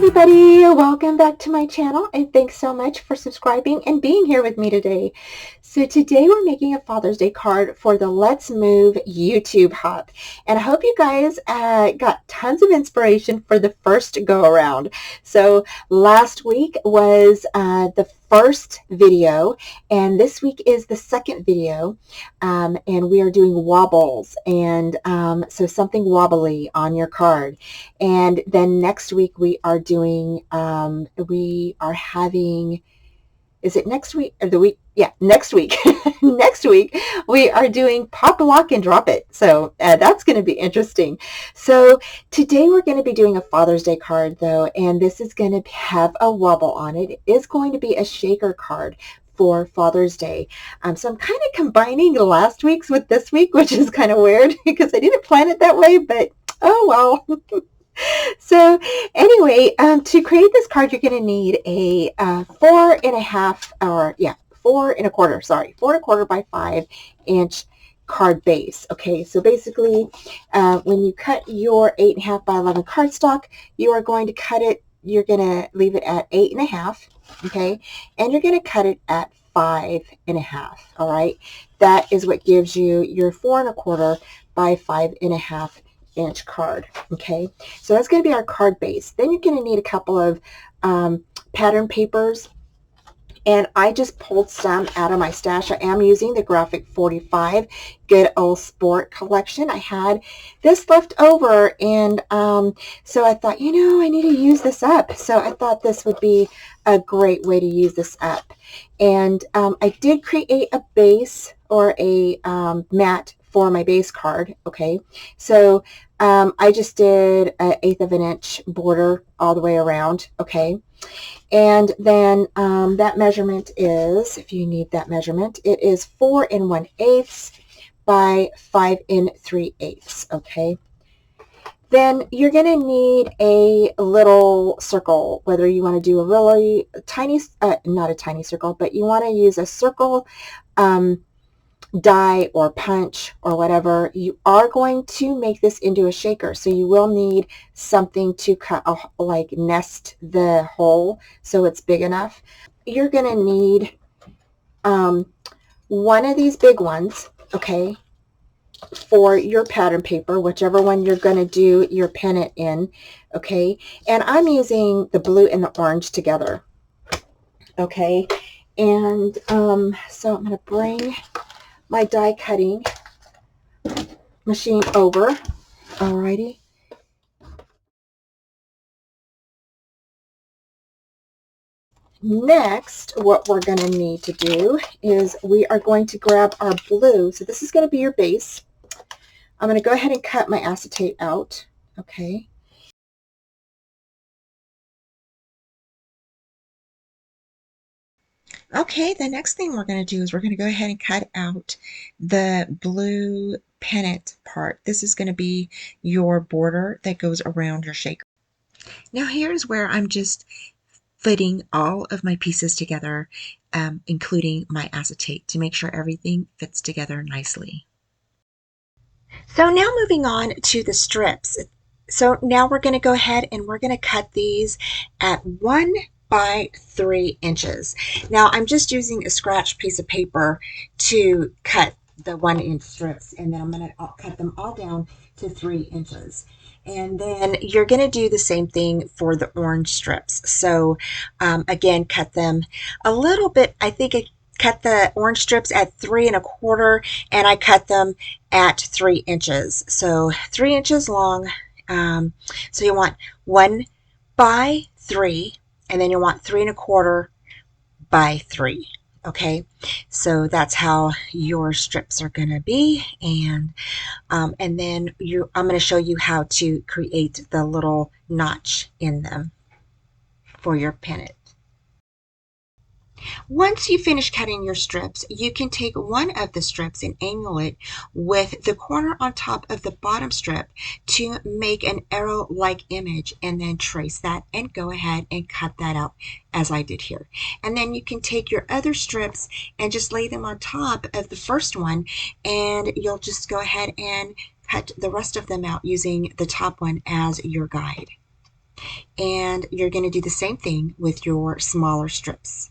everybody, welcome back to my channel and thanks so much for subscribing and being here with me today. So today we're making a Father's Day card for the Let's Move YouTube Hub, and I hope you guys got tons of inspiration for the first go around. So last week was the first video and this week is the second video, and we are doing wobbles, and so something wobbly on your card. And then next week we are doing, we are having, is it next week or the week? Yeah, next week. Next week we are doing pop, lock, and drop it. So that's going to be interesting. So today we're going to be doing a Father's Day card though, and this is going to have a wobble on it. It is going to be a shaker card for Father's Day. So I'm kind of combining last week's with this week, which is kind of weird because I didn't plan it that way, but oh well. So anyway, to create this card, you're going to need a 4.25 by 5 inch card base. Okay, so basically, when you cut your 8.5 by 11 cardstock, you are going to cut it. You're going to leave it at 8.5. Okay, and you're going to cut it at 5.5. All right, that is what gives you your 4.25 by 5.5 inch card. Okay, so that's going to be our card base. Then you're going to need a couple of pattern papers, and I just pulled some out of my stash. I am using the Graphic 45 Good Old Sport collection. I had this left over, and so I thought, you know, I need to use this up. So I thought this would be a great way to use this up. And I did create a base or a mat for my base card. Okay, so I just did an 1/8 of an inch border all the way around. Okay, and then that measurement is, if you need that measurement, it is 4 1/8 by 5 3/8. Okay, then you're going to need a little circle, whether you want to do a really tiny, not a tiny circle, but you want to use a circle die or punch or whatever. You are going to make this into a shaker, so you will need something to cut, like nest the hole so it's big enough. You're going to need one of these big ones, okay, for your pattern paper, whichever one you're going to do your pennant in. Okay, and I'm using the blue and the orange together. Okay, and so I'm going to bring my die cutting machine over. Alrighty. Next, what we're going to need to do is we are going to grab our blue. So this is going to be your base. I'm going to go ahead and cut my acetate out. Okay. Okay, the next thing we're going to do is we're going to go ahead and cut out the blue pennant part. This is going to be your border that goes around your shaker. Now here's where I'm just fitting all of my pieces together, including my acetate, to make sure everything fits together nicely. So now moving on to the strips. So now we're going to go ahead and we're going to cut these at 1 by 3 inches. Now I'm just using a scratch piece of paper to cut the 1 inch strips, and then I'm going to cut them all down to 3 inches. And then you're going to do the same thing for the orange strips. So again, cut them a little bit. I think I cut the orange strips at 3 1/4, and I cut them at 3 inches. So 3 inches long. So you want 1 by 3, and then you want 3 1/4 by 3. Okay, so that's how your strips are going to be, and then I'm going to show you how to create the little notch in them for your pennant. Once you finish cutting your strips, you can take one of the strips and angle it with the corner on top of the bottom strip to make an arrow-like image, and then trace that and go ahead and cut that out as I did here. And then you can take your other strips and just lay them on top of the first one, and you'll just go ahead and cut the rest of them out using the top one as your guide. And you're going to do the same thing with your smaller strips.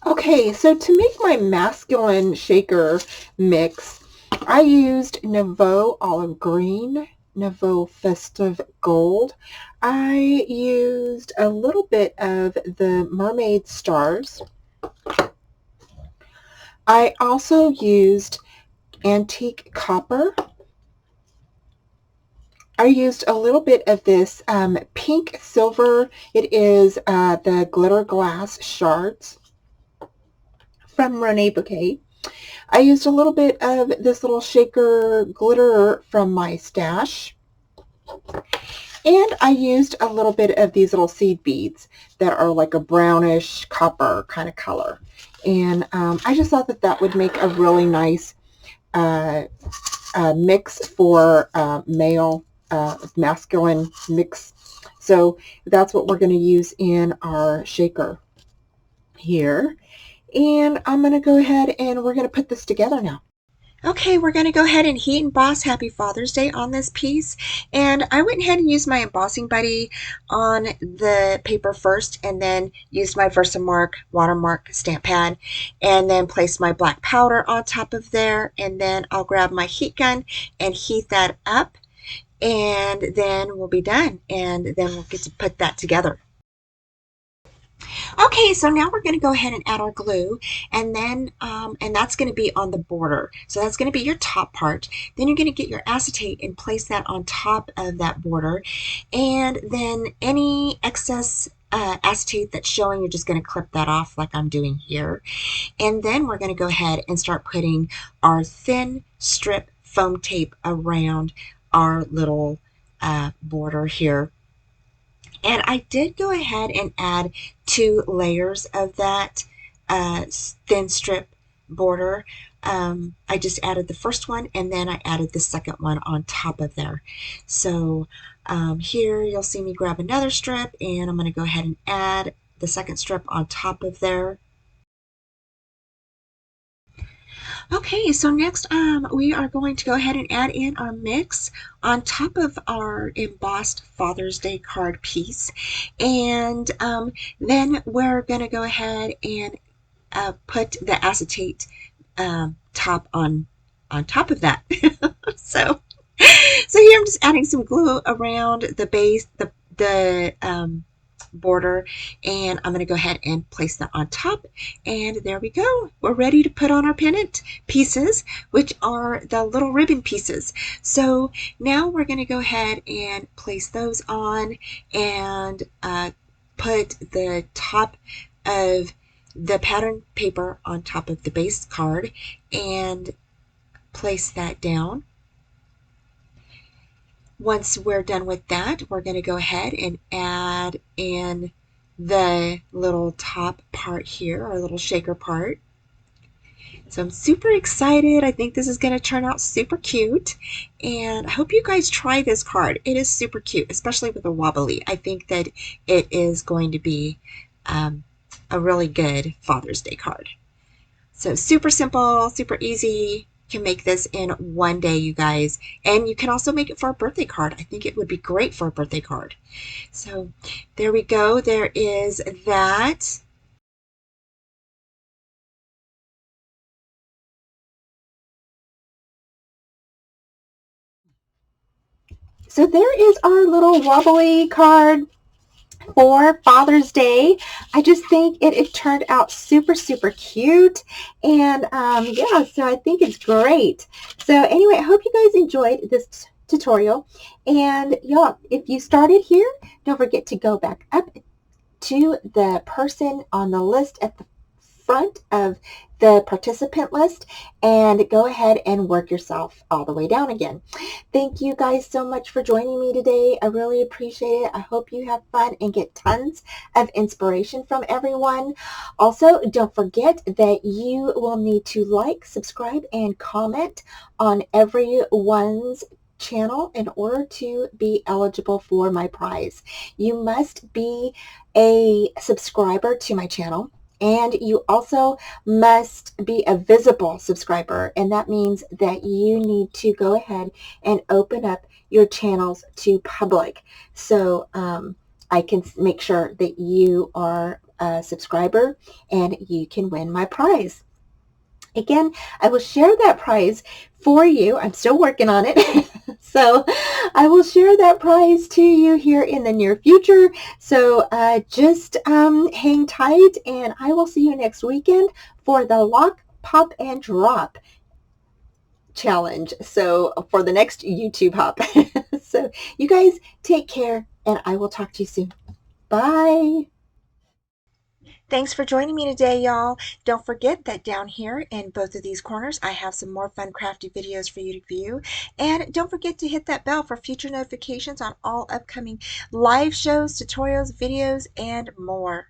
Okay, so to make my masculine shaker mix, I used Nouveau Olive Green, Nouveau Festive Gold. I used a little bit of the Mermaid Stars. I also used Antique Copper. I used a little bit of this pink silver. It is the glitter glass shards from Rene Bouquet. I used a little bit of this little shaker glitter from my stash. And I used a little bit of these little seed beads that are like a brownish copper kind of color. And I just thought that that would make a really nice mix for male, masculine mix. So that's what we're going to use in our shaker here. And I'm going to go ahead and we're going to put this together now. Okay, we're going to go ahead and heat emboss Happy Father's Day on this piece. And I went ahead and used my embossing buddy on the paper first, and then used my Versamark watermark stamp pad, and then placed my black powder on top of there. And then I'll grab my heat gun and heat that up, and then we'll be done. And then we'll get to put that together. Okay, so now we're going to go ahead and add our glue, and then and that's going to be on the border. So that's going to be your top part. Then you're going to get your acetate and place that on top of that border, and then any excess acetate that's showing, you're just going to clip that off like I'm doing here. And then we're going to go ahead and start putting our thin strip foam tape around our little border here. And I did go ahead and add 2 layers of that thin strip border. I just added the first one, and then I added the second one on top of there. So here you'll see me grab another strip, and I'm going to go ahead and add the second strip on top of there. Okay, so next we are going to go ahead and add in our mix on top of our embossed Father's Day card piece. And then we're going to go ahead and put the acetate top on top of that. so, so here I'm just adding some glue around the base, the border, and I'm going to go ahead and place that on top, and there we go. We're ready to put on our pennant pieces, which are the little ribbon pieces. So now we're going to go ahead and place those on, and put the top of the pattern paper on top of the base card and place that down. Once we're done with that, we're going to go ahead and add in the little top part here, our little shaker part. So I'm super excited. I think this is going to turn out super cute. And I hope you guys try this card. It is super cute, especially with a wobbly. I think that it is going to be a really good Father's Day card. So super simple, super easy. You can make this in one day, you guys. And you can also make it for a birthday card. I think it would be great for a birthday card. So there we go. There is that. So there is our little wobbly card for Father's Day. I just think it turned out super, super cute. And yeah, so I think it's great. So anyway, I hope you guys enjoyed this tutorial. And y'all, if you started here, don't forget to go back up to the person on the list at the front of the participant list and go ahead and work yourself all the way down again. Thank you guys so much for joining me today. I really appreciate it. I hope you have fun and get tons of inspiration from everyone. Also, don't forget that you will need to like, subscribe, and comment on everyone's channel in order to be eligible for my prize. You must be a subscriber to my channel And you also must be a visible subscriber, and that means that you need to go ahead and open up your channels to public. So I can make sure that you are a subscriber and you can win my prize. Again, I will share that prize for you. I'm still working on it. So I will share that prize to you here in the near future. So just hang tight, and I will see you next weekend for the Lock, Pop, and Drop challenge. So for the next YouTube hop. So you guys take care, and I will talk to you soon. Bye. Thanks for joining me today, y'all. Don't forget that down here in both of these corners, I have some more fun crafty videos for you to view. And don't forget to hit that bell for future notifications on all upcoming live shows, tutorials, videos, and more.